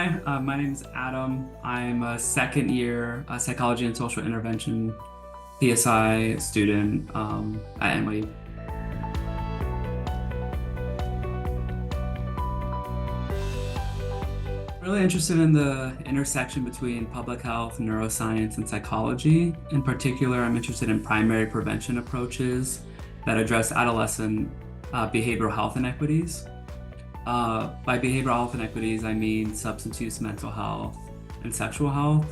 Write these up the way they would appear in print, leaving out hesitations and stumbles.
Hi, my name is Adam. I'm a second year psychology and social intervention PSI student at NYU. Really interested in the intersection between public health, neuroscience, and psychology. In particular, I'm interested in primary prevention approaches that address adolescent behavioral health inequities. By behavioral health inequities, I mean substance use, mental health, and sexual health.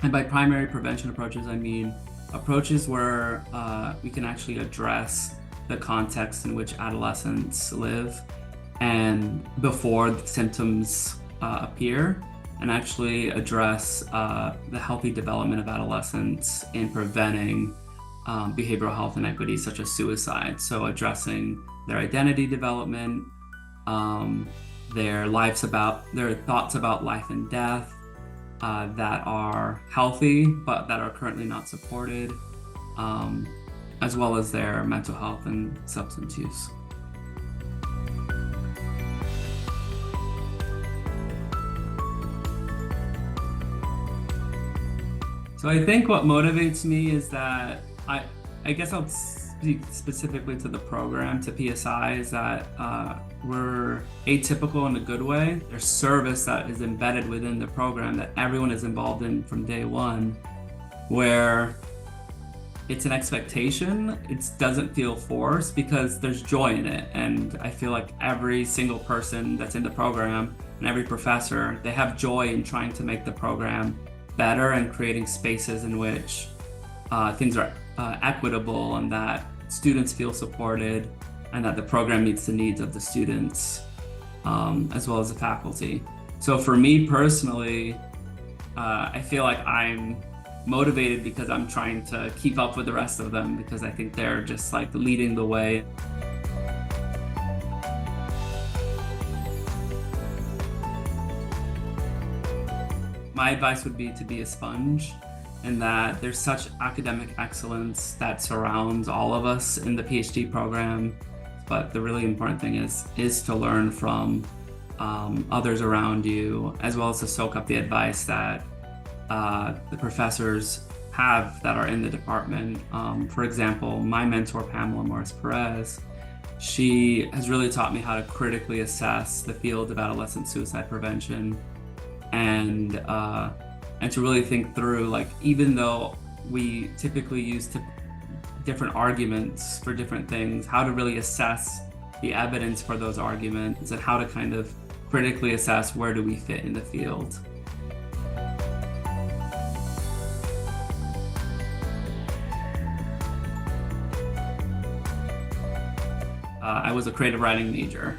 And by primary prevention approaches, I mean approaches where we can actually address the context in which adolescents live and before the symptoms appear, and actually address the healthy development of adolescents in preventing behavioral health inequities such as suicide. So addressing their identity development, their thoughts about life and death that are healthy but that are currently not supported, as well as their mental health and substance use. So I think what motivates me is that I guess I'll speak specifically to the program, to PSI, is that we're atypical in a good way. There's service that is embedded within the program that everyone is involved in from day one, where it's an expectation. It doesn't feel forced because there's joy in it. And I feel like every single person that's in the program and every professor, they have joy in trying to make the program better and creating spaces in which things are equitable and that students feel supported and that the program meets the needs of the students as well as the faculty. So for me personally, I feel like I'm motivated because I'm trying to keep up with the rest of them because I think they're just like leading the way. My advice would be to be a sponge, and that there's such academic excellence that surrounds all of us in the PhD program. But the really important thing is to learn from others around you, as well as to soak up the advice that the professors have that are in the department. For example, my mentor, Pamela Morris-Perez, she has really taught me how to critically assess the field of adolescent suicide prevention and to really think through, like, even though we typically use different arguments for different things, how to really assess the evidence for those arguments and how to kind of critically assess where do we fit in the field. I was a creative writing major,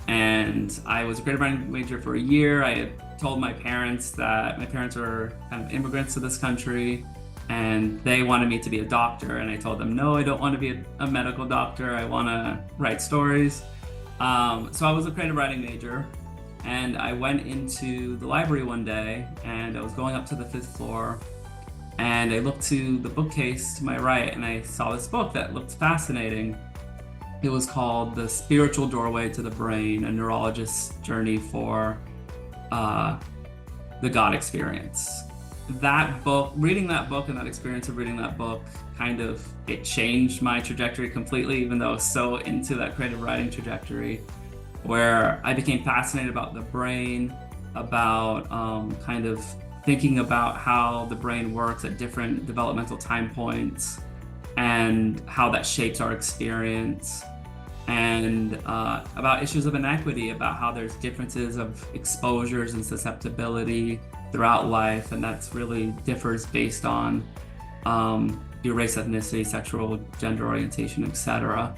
and I was a creative writing major for a year. I had told my parents that my parents were kind of immigrants to this country and they wanted me to be a doctor, and I told them, no, I don't want to be a medical doctor. I want to write stories. So I was a creative writing major, and I went into the library one day and I was going up to the 5th floor, and I looked to the bookcase to my right and I saw this book that looked fascinating. It was called The Spiritual Doorway to the Brain, a Neurologist's Journey for the God Experience. That book, reading that book and that experience of reading that book, it changed my trajectory completely, even though I was so into that creative writing trajectory, where I became fascinated about the brain, about kind of thinking about how the brain works at different developmental time points and how that shapes our experience, and about issues of inequity, about how there's differences of exposures and susceptibility throughout life, and that's really differs based on your race, ethnicity, sexual, gender orientation, etc.